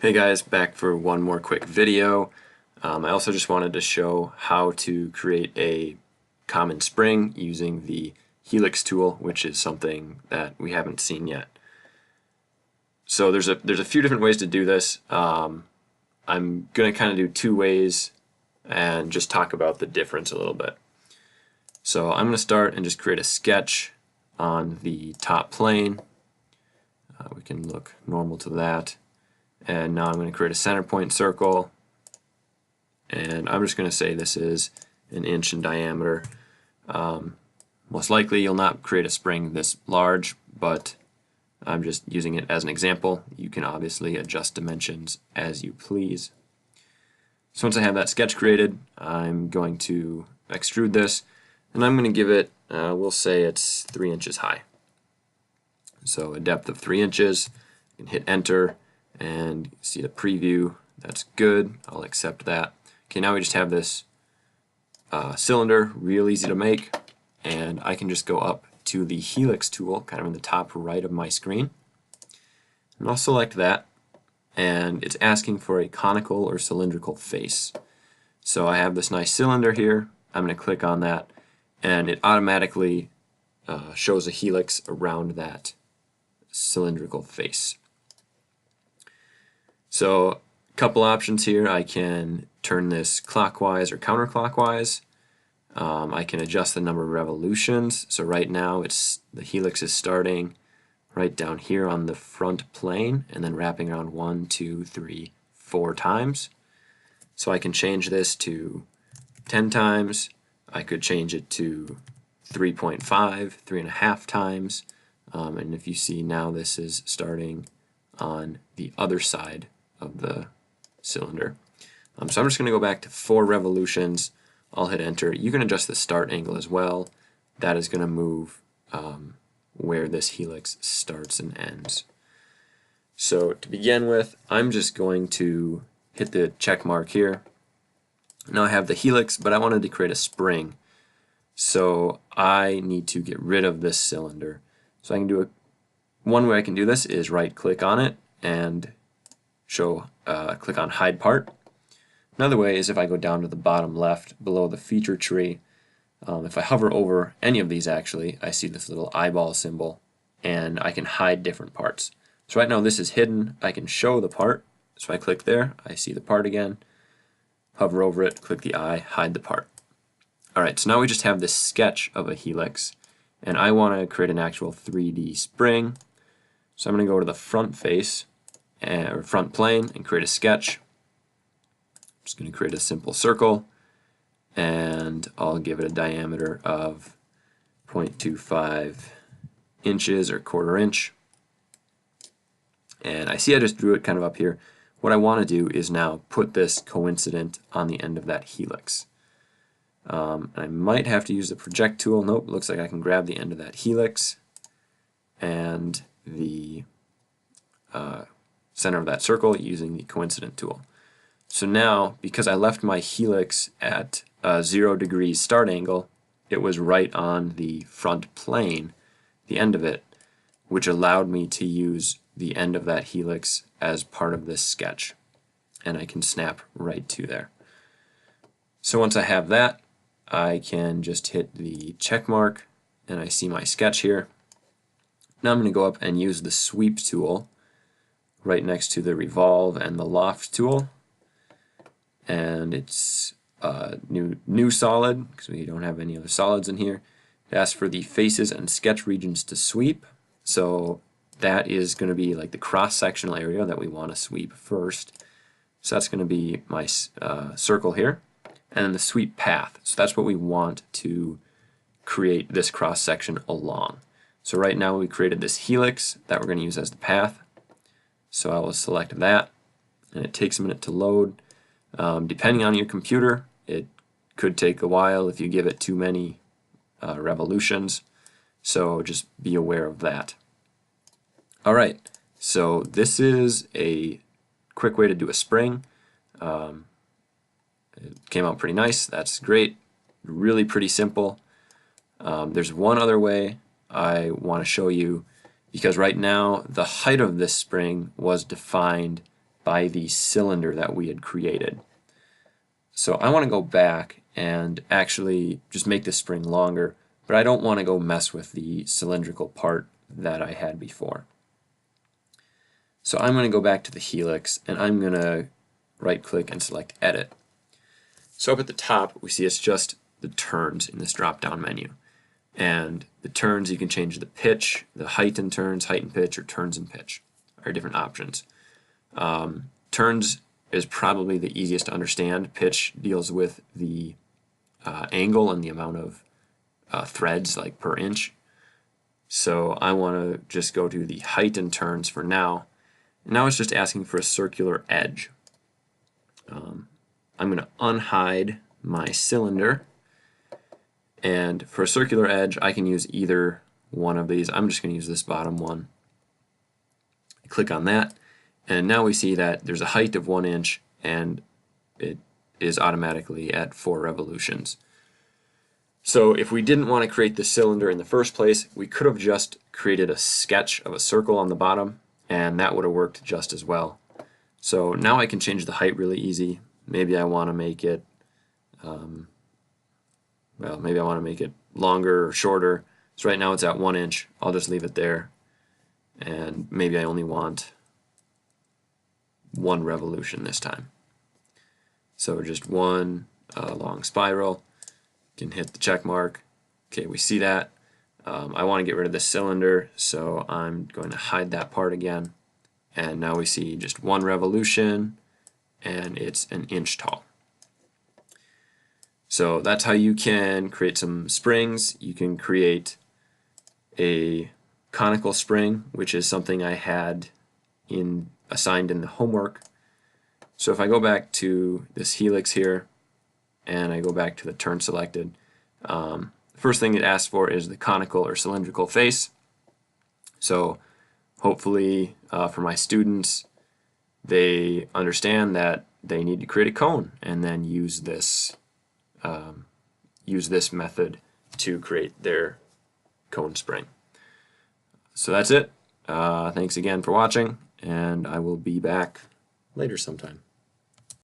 Hey guys, back for one more quick video. I also just wanted to show how to create a common spring using the Helix tool, which is something that we haven't seen yet. So there's a few different ways to do this. I'm going to kind of do two ways and just talk about the difference a little bit. So I'm going to start and just create a sketch on the top plane. We can look normal to that. And now I'm going to create a center point circle, and I'm just going to say this is 1 inch in diameter. Most likely you'll not create a spring this large, but I'm just using it as an example. You can obviously adjust dimensions as you please. So once I have that sketch created, I'm going to extrude this, and I'm going to give it, we'll say it's 3 inches high. So a depth of 3 inches. You can hit enter and see the preview. That's good. I'll accept that. Okay, now we just have this cylinder, real easy to make, and I can just go up to the Helix tool, kind of in the top right of my screen, and I'll select that, and it's asking for a conical or cylindrical face. So I have this nice cylinder here. I'm going to click on that, and it automatically shows a helix around that cylindrical face. So a couple options here. I can turn this clockwise or counterclockwise. I can adjust the number of revolutions. So right now the helix is starting right down here on the front plane and then wrapping around 1, 2, 3, 4 times. So I can change this to 10 times. I could change it to 3.5, 3.5 times. And if you see now, this is starting on the other side of the cylinder. So I'm just going to go back to 4 revolutions. I'll hit enter. You can adjust the start angle as well. That is going to move where this helix starts and ends. So to begin with, I'm just going to hit the check mark here. Now I have the helix, but I wanted to create a spring. So I need to get rid of this cylinder. So I can do one way I can do this is right click on it and click on hide part. Another way is if I go down to the bottom left below the feature tree, if I hover over any of these, actually I see this little eyeball symbol and I can hide different parts. So right now this is hidden. I can show the part, so I click there, I see the part again, hover over it, click the eye, hide the part. Alright, so now we just have this sketch of a helix, and I want to create an actual 3D spring. So I'm going to go to the front face or front plane and create a sketch. I'm just going to create a simple circle, and I'll give it a diameter of 0.25 inches or 1/4 inch. And I see I just drew it kind of up here. What I want to do is now put this coincident on the end of that helix. I might have to use the project tool. Nope, looks like I can grab the end of that helix and the center of that circle using the coincident tool. So now, because I left my helix at a 0 degrees start angle, it was right on the front plane, the end of it, which allowed me to use the end of that helix as part of this sketch. And I can snap right to there. So once I have that, I can just hit the check mark and I see my sketch here. Now I'm going to go up and use the sweep tool right next to the revolve and the loft tool, and it's new solid because we don't have any other solids in here. It asks for the faces and sketch regions to sweep, so that is going to be like the cross-sectional area that we want to sweep first. So that's going to be my circle here, and then the sweep path. So that's what we want to create this cross-section along. So right now we created this helix that we're going to use as the path. So I will select that, and it takes a minute to load. Depending on your computer, it could take a while if you give it too many revolutions, so just be aware of that. Alright, so this is a quick way to do a spring. It came out pretty nice, that's great, really pretty simple. There's one other way I want to show you, because right now the height of this spring was defined by the cylinder that we had created. So I want to go back and actually just make the spring longer, but I don't want to go mess with the cylindrical part that I had before. So I'm going to go back to the Helix and I'm going to right click and select Edit. So up at the top we see it's just the turns in this drop down menu. And the turns, you can change the pitch, the height and turns, height and pitch, or turns and pitch are different options. Turns is probably the easiest to understand. Pitch deals with the angle and the amount of threads, like per inch. So I want to just go to the height and turns for now. And now it's just asking for a circular edge. I'm going to unhide my cylinder. And for a circular edge, I can use either one of these. I'm just going to use this bottom one. Click on that, and now we see that there's a height of 1 inch, and it is automatically at 4 revolutions. So if we didn't want to create the cylinder in the first place, we could have just created a sketch of a circle on the bottom, and that would have worked just as well. So now I can change the height really easy. Maybe I want to make it maybe I want to make it longer or shorter. So right now it's at 1 inch. I'll just leave it there. And maybe I only want 1 revolution this time. So just 1 long spiral. You can hit the check mark. Okay, we see that. I want to get rid of this cylinder, so I'm going to hide that part again. And now we see just 1 revolution, and it's 1 inch tall. So that's how you can create some springs. You can create a conical spring, which is something I had assigned in the homework. So if I go back to this Helix here, and I go back to the turn selected, the first thing it asks for is the conical or cylindrical face. So hopefully for my students, they understand that they need to create a cone and then use this method to create their cone spring. So that's it. Thanks again for watching, and I will be back later sometime.